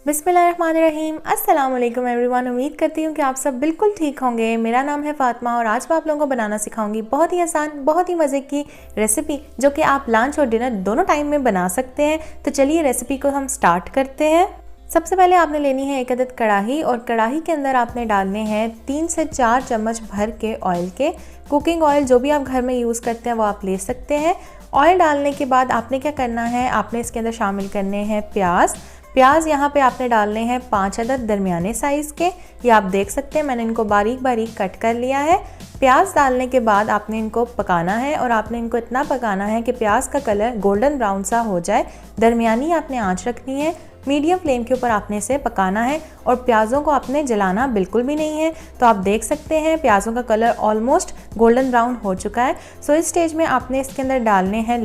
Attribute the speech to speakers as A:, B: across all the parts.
A: बिस्मिल्लाहिर्रहमानिर्रहीम। अस्सलाम वालेकुम एवरीवन। उम्मीद करती हूँ कि आप सब बिल्कुल ठीक होंगे। मेरा नाम है फ़ातिमा और आज मैं आप लोगों को बनाना सिखाऊंगी बहुत ही आसान, बहुत ही मज़े की रेसिपी जो कि आप लंच और डिनर दोनों टाइम में बना सकते हैं। तो चलिए रेसिपी को हम स्टार्ट करते हैं। सबसे पहले आपने लेनी है एक अदद कढ़ाई और कढ़ाई के अंदर आपने डालने हैं 3 से 4 चम्मच भर के ऑयल के। कुकिंग ऑयल जो भी आप घर में यूज़ करते हैं वो आप ले सकते हैं। ऑयल डालने के बाद आपने क्या करना है, आपने इसके अंदर शामिल करने हैं प्याज यहाँ पे आपने डालने हैं 5 अदद दरमियाने साइज़ के। ये आप देख सकते हैं मैंने इनको बारीक बारीक कट कर लिया है। प्याज डालने के बाद आपने इनको पकाना है और आपने इनको इतना पकाना है कि प्याज का कलर गोल्डन ब्राउन सा हो जाए। दरमियानी आपने आंच रखनी है, मीडियम फ्लेम के ऊपर आपने इसे पकाना है और प्याज़ों को आपने जलाना बिल्कुल भी नहीं है। तो आप देख सकते हैं प्याज़ों का कलर ऑलमोस्ट गोल्डन ब्राउन हो चुका है। सो इस स्टेज में आपने इसके अंदर डालने हैं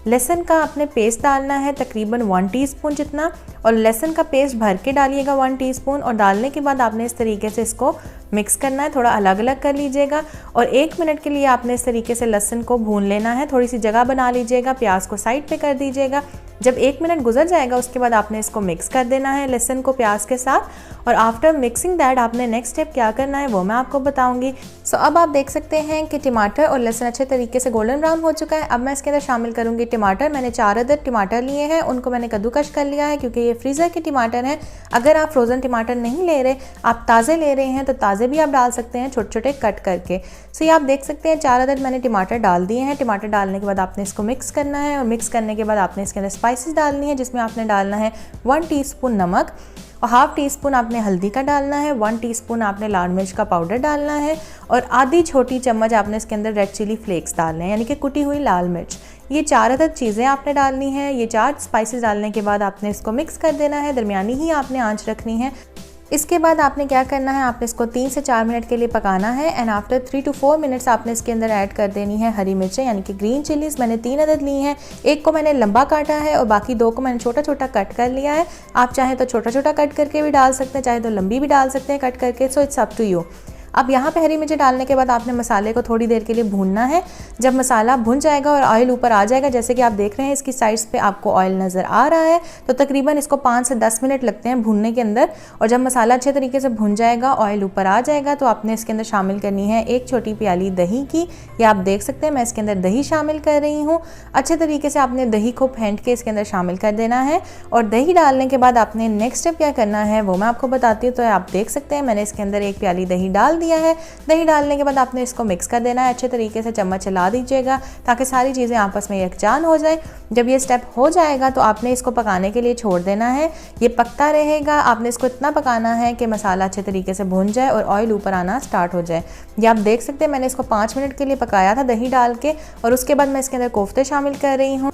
A: लहसुन का आपने पेस्ट डालना है तकरीबन 1 टीस्पून जितना, और लहसुन का पेस्ट भर के डालिएगा 1 टीस्पून। और डालने के बाद आपने इस तरीके से इसको मिक्स करना है, थोड़ा अलग अलग कर लीजिएगा और 1 मिनट के लिए आपने इस तरीके से लहसुन को भून लेना है। थोड़ी सी जगह बना लीजिएगा, प्याज को साइड पे कर दीजिएगा। जब 1 मिनट गुजर जाएगा उसके बाद आपने इसको मिक्स कर देना है लहसुन को प्याज के साथ। और आफ्टर मिक्सिंग दैट आपने नेक्स्ट स्टेप क्या करना है वो मैं आपको बताऊंगी। सो अब आप देख सकते हैं कि टमाटर और लहसुन अच्छे तरीके से गोल्डन ब्राउन हो चुका है। अब मैं इसके अंदर शामिल करूंगी टमाटर। मैंने 4 अदद टमाटर लिए हैं, उनको मैंने कद्दूकश कर लिया है क्योंकि ये फ्रीज़र के टमाटर हैं। अगर आप फ्रोज़न टमाटर नहीं ले रहे, आप ताज़े ले रहे हैं तो ताज़े भी आप डाल सकते हैं छोटे छोटे कट करके। सो ये आप देख सकते हैं 4 अदद मैंने टमाटर डाल दिए हैं। टमाटर डालने के बाद आपने इसको मिक्स करना है और मिक्स करने के बाद आपने इसके अंदर स्पाइसेस डालनी है, जिसमें आपने डालना है 1 टीस्पून नमक और हाफ़ टीस्पून आपने हल्दी का डालना है, 1 टीस्पून आपने लाल मिर्च का पाउडर डालना है और आधी छोटी चम्मच आपने इसके अंदर रेड चिली फ्लेक्स डालने हैं, यानी कि कुटी हुई लाल मिर्च। ये 4 अदद चीज़ें आपने डालनी है। ये 4 स्पाइसेस डालने के बाद आपने इसको मिक्स कर देना है, दरमियानी ही आपने आंच रखनी है। इसके बाद आपने क्या करना है, आपने इसको 3 से 4 मिनट के लिए पकाना है एंड आफ्टर 3 to 4 मिनट्स आपने इसके अंदर ऐड कर देनी है हरी मिर्चें, यानी कि ग्रीन चिलीज़। मैंने 3 अदद ली हैं, एक को मैंने लंबा काटा है और बाकी 2 को मैंने छोटा छोटा कट कर लिया है। आप चाहें तो छोटा छोटा कट करके भी डाल सकते हैं, चाहे तो लंबी भी डाल सकते हैं कट करके। So it's up to you. अब यहाँ पे हरी मिर्ची डालने के बाद आपने मसाले को थोड़ी देर के लिए भूनना है। जब मसाला भुन जाएगा और ऑयल ऊपर आ जाएगा, जैसे कि आप देख रहे हैं इसकी साइड्स पे आपको ऑयल नज़र आ रहा है, तो तकरीबन इसको 5 से 10 मिनट लगते हैं भूनने के अंदर। और जब मसाला अच्छे तरीके से भुन जाएगा, ऑयल ऊपर आ जाएगा, तो आपने इसके अंदर शामिल करनी है 1 छोटी प्याली दही की। ये आप देख सकते हैं मैं इसके अंदर दही शामिल कर रही हूँ। अच्छे तरीके से आपने दही को फेंट के इसके अंदर शामिल कर देना है। और दही डालने के बाद आपने नेक्स्ट स्टेप क्या करना है वो मैं आपको बताती हूँ। तो आप देख सकते हैं मैंने इसके अंदर 1 प्याली दही डाल दिया है। दही डालने के बाद आपने इसको मिक्स कर देना है, अच्छे तरीके से चम्मच चला दीजिएगा ताकि सारी चीज़ें आपस में यकजान हो जाए। जब ये स्टेप हो जाएगा तो आपने इसको पकाने के लिए छोड़ देना है। ये पकता रहेगा, आपने इसको इतना पकाना है कि मसाला अच्छे तरीके से भुन जाए और ऑयल ऊपर आना स्टार्ट हो जाए। ये आप देख सकते हैं मैंने इसको 5 मिनट के लिए पकाया था दही डाल के और उसके बाद मैं इसके अंदर कोफ्ते शामिल कर रही हूँ।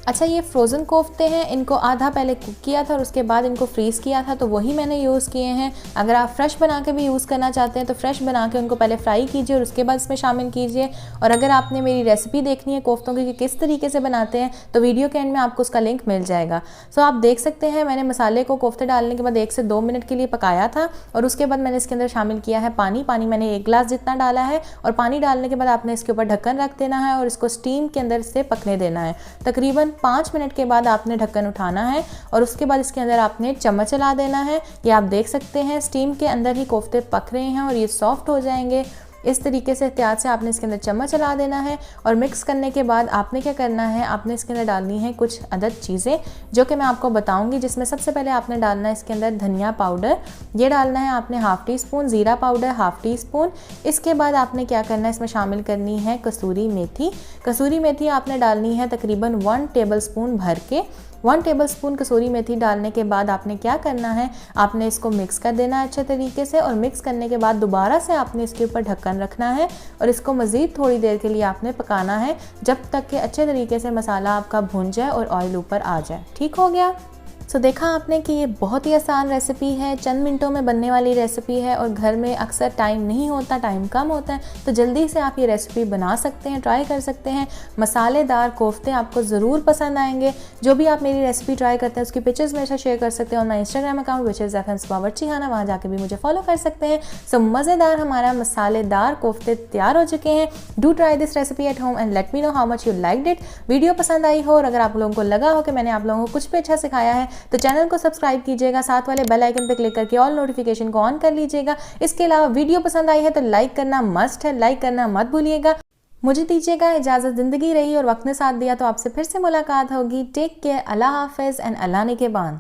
A: अच्छा, ये फ्रोज़न कोफ्ते हैं, इनको आधा पहले कुक किया था और उसके बाद इनको फ्रीज़ किया था, तो वही मैंने यूज़ किए हैं। अगर आप फ्रेश बना के भी यूज़ करना चाहते हैं तो फ्रेश बना के उनको पहले फ्राई कीजिए और उसके बाद इसमें शामिल कीजिए। और अगर आपने मेरी रेसिपी देखनी है कोफ्तों की कि किस तरीके से बनाते हैं, तो वीडियो के एंड में आपको उसका लिंक मिल जाएगा। सो आप देख सकते हैं मैंने मसाले को कोफ्ते डालने के बाद 1 से 2 मिनट के लिए पकाया था और उसके बाद मैंने इसके अंदर शामिल किया है पानी मैंने 1 गिलास जितना डाला है। और पानी डालने के बाद आपने इसके ऊपर ढक्कन रख देना है और इसको स्टीम के अंदर से पकने देना है। तकरीबन 5 मिनट के बाद आपने ढक्कन उठाना है और उसके बाद इसके अंदर आपने चम्मच चला देना है। ये आप देख सकते हैं स्टीम के अंदर ही कोफ्ते पक रहे हैं और ये सॉफ्ट हो जाएंगे। इस तरीके से एहतियात से आपने इसके अंदर चम्मच चला देना है और मिक्स करने के बाद आपने क्या करना है, आपने इसके अंदर डालनी है कुछ अदद चीज़ें जो कि मैं आपको बताऊंगी। जिसमें सबसे पहले आपने डालना है इसके अंदर धनिया पाउडर, ये डालना है आपने हाफ़ टीस्पून, ज़ीरा पाउडर हाफ़ टीस्पून। इसके बाद आपने क्या करना है, इसमें शामिल करनी है कसूरी मेथी। कसूरी मेथी आपने डालनी है तकरीबन 1 टेबलस्पून भर के। 1 टेबलस्पून कसूरी मेथी डालने के बाद आपने क्या करना है, आपने इसको मिक्स कर देना है अच्छे तरीके से। और मिक्स करने के बाद दोबारा से आपने इसके ऊपर ढक्कन रखना है और इसको मज़ीद थोड़ी देर के लिए आपने पकाना है जब तक कि अच्छे तरीके से मसाला आपका भुन जाए और ऑयल ऊपर आ जाए। ठीक हो गया। सो देखा आपने कि ये बहुत ही आसान रेसिपी है, चंद मिनटों में बनने वाली रेसिपी है और घर में अक्सर टाइम नहीं होता, टाइम कम होता है, तो जल्दी से आप ये रेसिपी बना सकते हैं, ट्राई कर सकते हैं। मसालेदार कोफ्ते आपको ज़रूर पसंद आएंगे। जो भी आप मेरी रेसिपी ट्राई करते हैं उसकी पिक्चर्स मेरे साथ शेयर कर सकते हैं और my Instagram account which is बावर्ची खाना, वहाँ जाके भी मुझे फॉलो कर सकते हैं। सो मज़ेदार हमारा मसालेदार कोफ्ते तैयार हो चुके हैं। Do try this recipe at home and let me know how much you liked it. Video पसंद आई हो और अगर आप लोगों को लगा हो कि मैंने आप लोगों को कुछ भी अच्छा सिखाया है तो चैनल को सब्सक्राइब कीजिएगा, साथ वाले बेल आइकन पर क्लिक करके ऑल नोटिफिकेशन को ऑन कर लीजिएगा। इसके अलावा वीडियो पसंद आई है तो लाइक करना मस्ट है, लाइक करना मत भूलिएगा। मुझे दीजिएगा इजाज़त, ज़िंदगी रही और वक्त ने साथ दिया तो आपसे फिर से मुलाकात होगी। टेक केयर, अल्लाह हाफिज़ एंड अल्लाह निगहबान।